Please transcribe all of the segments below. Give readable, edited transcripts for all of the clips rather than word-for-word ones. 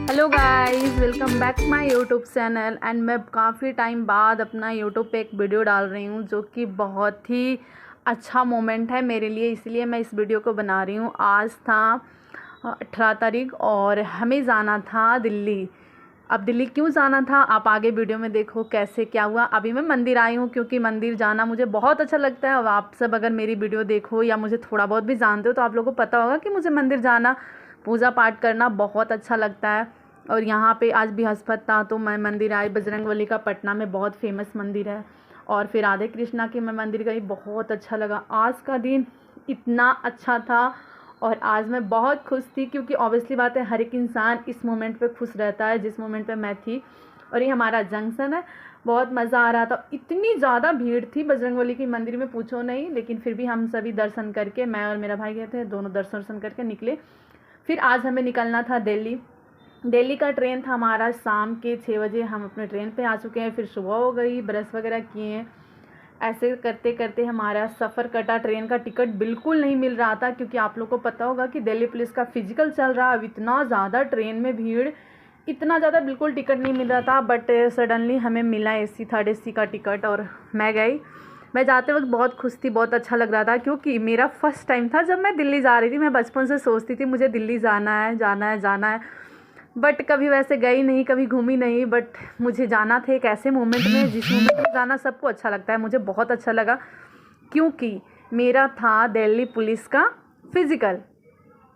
Hello guys, welcome back my YouTube channel. And मैं काफ़ी time बाद अपना यूट्यूब पे एक वीडियो डाल रही हूँ जो कि बहुत ही अच्छा मोमेंट है मेरे लिए, इसलिए मैं इस वीडियो को बना रही हूँ। आज था 18 तारीख और हमें जाना था दिल्ली। अब दिल्ली क्यों जाना था आप आगे वीडियो में देखो कैसे क्या हुआ। अभी मैं मंदिर आई हूँ क्योंकि मंदिर जाना मुझे बहुत अच्छा लगता है। और आप सब अगर मेरी वीडियो देखो या मुझे थोड़ा बहुत भी जानते हो तो आप लोगों को पता होगा कि मुझे मंदिर जाना, पूजा पाठ करना बहुत अच्छा लगता है। और यहाँ पे आज बृहस्पति था तो मैं मंदिर आई। बजरंगबली का पटना में बहुत फेमस मंदिर है। और फिर राधे कृष्णा की मैं मंदिर गई, बहुत अच्छा लगा। आज का दिन इतना अच्छा था और आज मैं बहुत खुश थी क्योंकि ऑब्वियसली बात है, हर एक इंसान इस मोमेंट पे खुश रहता है जिस मोमेंट पे मैं थी। और ये हमारा जंक्शन है, बहुत मज़ा आ रहा था। इतनी ज़्यादा भीड़ थी बजरंगबली की मंदिर में, पूछो नहीं। लेकिन फिर भी हम सभी दर्शन करके, मैं और मेरा भाई गए थे, दोनों दर्शन करके निकले। फिर आज हमें निकलना था दिल्ली। दिल्ली का ट्रेन था हमारा शाम के 6 बजे। हम अपने ट्रेन पे आ चुके हैं। फिर सुबह हो गई, ब्रश वगैरह किए हैं। ऐसे करते करते हमारा सफ़र कटा। ट्रेन का टिकट बिल्कुल नहीं मिल रहा था क्योंकि आप लोग को पता होगा कि दिल्ली पुलिस का फिजिकल चल रहा है। अब इतना ज़्यादा ट्रेन में भीड़, इतना ज़्यादा बिल्कुल टिकट नहीं मिल रहा था। बट सडनली हमें मिला एसी, थर्ड एसी का टिकट और मैं गई। मैं जाते वक्त बहुत खुश थी, बहुत अच्छा लग रहा था क्योंकि मेरा फर्स्ट टाइम था जब मैं दिल्ली जा रही थी। मैं बचपन से सोचती थी मुझे दिल्ली जाना है, जाना है, जाना है, बट कभी वैसे गई नहीं, कभी घूमी नहीं। बट मुझे जाना था एक ऐसे मोमेंट में जिस मोमेंट में जाना सबको अच्छा लगता है। मुझे बहुत अच्छा लगा क्योंकि मेरा था दिल्ली पुलिस का फिज़िकल,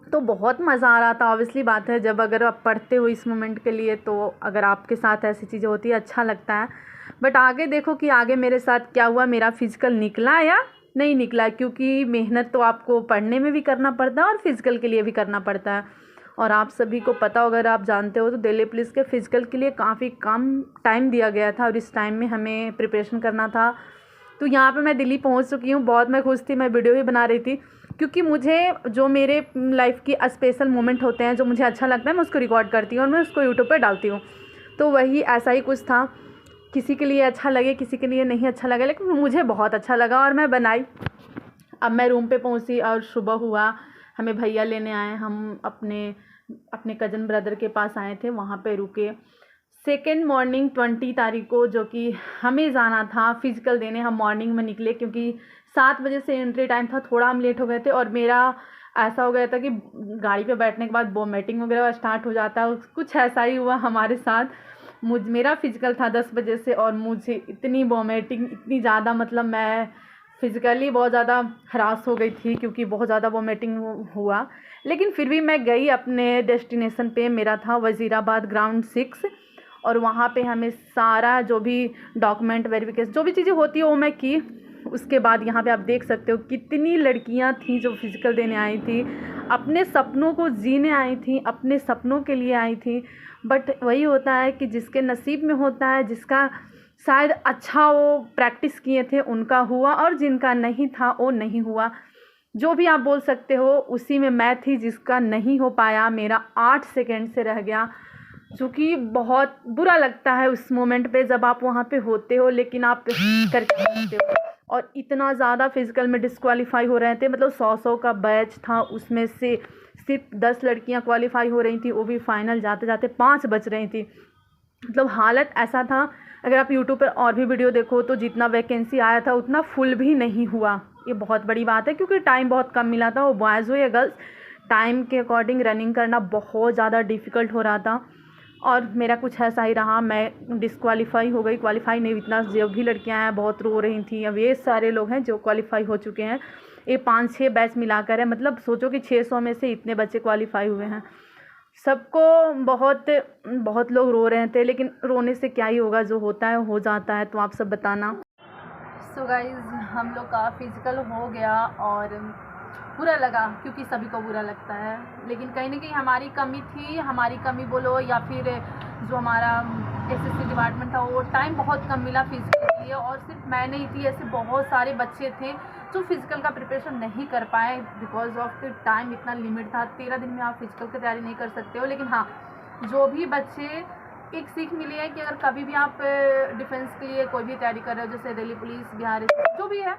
तो बहुत मज़ा आ रहा था। ऑब्वियसली बात है, जब अगर आप पढ़ते हो इस मोमेंट के लिए तो अगर आपके साथ ऐसी चीज़ें होती है अच्छा लगता है। बट आगे देखो कि आगे मेरे साथ क्या हुआ, मेरा फिज़िकल निकला या नहीं निकला, क्योंकि मेहनत तो आपको पढ़ने में भी करना पड़ता है और फिज़िकल के लिए भी करना पड़ता है। और आप सभी को पता हो, अगर आप जानते हो तो दिल्ली पुलिस के फ़िज़िकल के लिए काफ़ी कम टाइम दिया गया था और इस टाइम में हमें प्रिपरेशन करना था। तो यहाँ पे मैं दिल्ली पहुँच चुकी हूँ। बहुत मैं खुश थी, मैं वीडियो भी बना रही थी क्योंकि मुझे जो मेरे लाइफ की स्पेशल मोमेंट होते हैं, जो मुझे अच्छा लगता है, मैं उसको रिकॉर्ड करती हूँ और मैं उसको यूट्यूब पर डालती हूँ। तो वही ऐसा ही कुछ था। किसी के लिए अच्छा लगे, किसी के लिए नहीं अच्छा लगे, लेकिन मुझे बहुत अच्छा लगा और मैं बनाई। अब मैं रूम पे पहुँची और सुबह हुआ, हमें भैया लेने आए। हम अपने अपने कज़न ब्रदर के पास आए थे, वहाँ पे रुके। सेकेंड मॉर्निंग 20 तारीख को, जो कि हमें जाना था फ़िज़िकल देने, हम मॉर्निंग में निकले क्योंकि 7 बजे से एंट्री टाइम था। थोड़ा हम लेट हो गए थे और मेरा ऐसा हो गया था कि गाड़ी पे बैठने के बाद वोमिटिंग वगैरह स्टार्ट हो जाता है। कुछ ऐसा ही हुआ हमारे साथ। मेरा फ़िज़िकल था 10 बजे से और मुझे इतनी वोमिटिंग, इतनी ज़्यादा, मतलब मैं फ़िज़िकली बहुत ज़्यादा हरास हो गई थी क्योंकि बहुत ज़्यादा वोमिटिंग हुआ। लेकिन फिर भी मैं गई अपने डेस्टिनेशन पे। मेरा था वज़ीराबाद ग्राउंड 6 और वहाँ पे हमें सारा जो भी डॉक्यूमेंट वेरिफिकेशन, जो भी चीज़ें होती है वो मैं की। उसके बाद यहाँ पे आप देख सकते हो कितनी लड़कियाँ थीं जो फ़िज़िकल देने आई थी, अपने सपनों को जीने आई थी, अपने सपनों के लिए आई थी। बट वही होता है कि जिसके नसीब में होता है, जिसका शायद अच्छा वो प्रैक्टिस किए थे उनका हुआ और जिनका नहीं था वो नहीं हुआ। जो भी आप बोल सकते हो, उसी में मैं थी जिसका नहीं हो पाया। मेरा 8 सेकंड से रह गया, जो कि बहुत बुरा लगता है उस मोमेंट पे जब आप वहाँ पे होते हो, लेकिन आप करके सकते हो। और इतना ज़्यादा फिज़िकल में डिस्क्वालीफाई हो रहे थे, मतलब 100 का बैच था, उसमें से सिर्फ 10 लड़कियाँ क्वालिफाई हो रही थी, वो भी फाइनल जाते जाते 5 बच रही थी। मतलब हालत ऐसा था, अगर आप यूट्यूब पर और भी वीडियो देखो तो जितना वैकेंसी आया था उतना फुल भी नहीं हुआ। ये बहुत बड़ी बात है क्योंकि टाइम बहुत कम मिला था। वो बॉयज़ हो या गर्ल्स, टाइम के अकॉर्डिंग रनिंग करना बहुत ज़्यादा डिफ़िकल्ट हो रहा था और मेरा कुछ ऐसा ही रहा। मैं डिस्क्वालीफाई हो गई, क्वालिफाई नहीं। इतना जो भी लड़कियां हैं बहुत रो रही थी। अब ये सारे लोग हैं जो क्वालिफाई हो चुके हैं, ये 5-6 बैच मिलाकर है। मतलब सोचो कि 600 में से इतने बच्चे क्वालिफाई हुए हैं। सबको बहुत बहुत लोग रो रहे थे, लेकिन रोने से क्या ही होगा, जो होता है हो जाता है। तो आप सब बताना। सो गाइज़, हम लोग का फिज़िकल हो गया और बुरा लगा क्योंकि सभी को बुरा लगता है, लेकिन कहीं ना कहीं हमारी कमी थी। हमारी कमी बोलो या फिर जो हमारा एसएससी डिपार्टमेंट था, वो टाइम बहुत कम मिला फिज़िकल के लिए। और सिर्फ मैं नहीं थी, ऐसे बहुत सारे बच्चे थे जो फिज़िकल का प्रिपरेशन नहीं कर पाए बिकॉज ऑफ टाइम इतना लिमिट था। 13 दिन में आप फिज़िकल की तैयारी नहीं कर सकते हो। लेकिन हाँ, जो भी बच्चे, एक सीख मिली है कि अगर कभी भी आप डिफेंस के लिए कोई भी तैयारी कर रहे हो, जैसे दिल्ली पुलिस, बिहार जो भी है,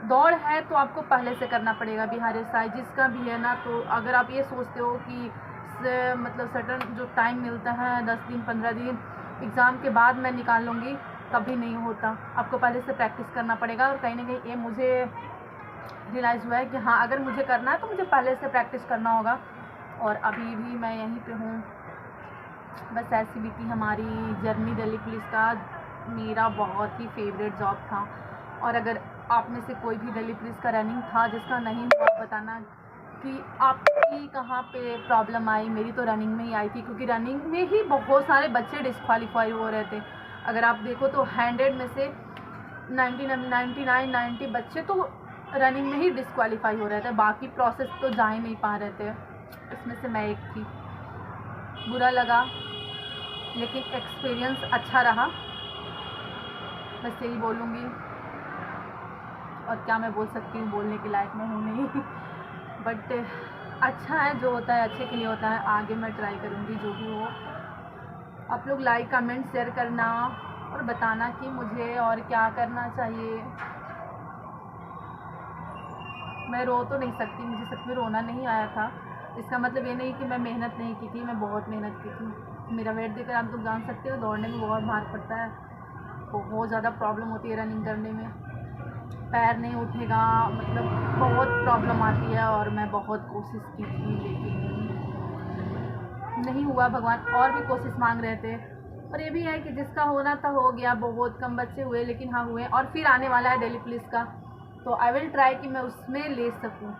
दौड़ है तो आपको पहले से करना पड़ेगा। बिहार एसआई जिसका भी है ना, तो अगर आप ये सोचते हो कि मतलब सडन जो टाइम मिलता है 10 दिन 15 दिन एग्ज़ाम के बाद मैं निकाल लूँगी, कभी नहीं होता। आपको पहले से प्रैक्टिस करना पड़ेगा। और कहीं ना कहीं ये मुझे रियलाइज़ हुआ है कि हाँ, अगर मुझे करना है तो मुझे पहले से प्रैक्टिस करना होगा। और अभी भी मैं यहीं पे हूँ। बस ऐसी भी थी हमारी जर्नी दिल्ली पुलिस का। मेरा बहुत ही फेवरेट जॉब था। और अगर आप में से कोई भी दिल्ली पुलिस का रनिंग था जिसका नहीं हुआ, बताना कि आपकी कहाँ पे प्रॉब्लम आई। मेरी तो रनिंग में ही आई थी, क्योंकि रनिंग में ही बहुत सारे बच्चे डिस्क्वालीफाई हो रहे थे। अगर आप देखो तो 100 में से 90 बच्चे तो रनिंग में ही डिस्क्वालीफाई हो रहे थे, बाकी प्रोसेस तो जा ही नहीं पा रहे थे। इसमें से मैं एक थी। बुरा लगा, लेकिन एक्सपीरियंस अच्छा रहा, बस यही बोलूँगी। और क्या मैं बोल सकती हूँ, बोलने के लायक मैं हूँ नहीं बट अच्छा है, जो होता है अच्छे के लिए होता है। आगे मैं ट्राई करूँगी जो भी हो। आप लोग लाइक कमेंट शेयर करना और बताना कि मुझे और क्या करना चाहिए। मैं रो तो नहीं सकती, मुझे सच में रोना नहीं आया था। इसका मतलब ये नहीं कि मैं मेहनत नहीं की थी, मैं बहुत मेहनत की थी। मेरा वेट देखकर आप लोग जान सकते हो, दौड़ने में बहुत मार पड़ता है, बहुत ज़्यादा प्रॉब्लम होती है रनिंग करने में। पैर नहीं उठेगा, मतलब बहुत प्रॉब्लम आती है। और मैं बहुत कोशिश की थी, लेकिन नहीं हुआ। भगवान और भी कोशिश मांग रहे थे। और ये भी है कि जिसका होना था हो गया। बहुत कम बच्चे हुए, लेकिन हाँ हुए। और फिर आने वाला है दिल्ली पुलिस का, तो आई विल ट्राई कि मैं उसमें ले सकूँ।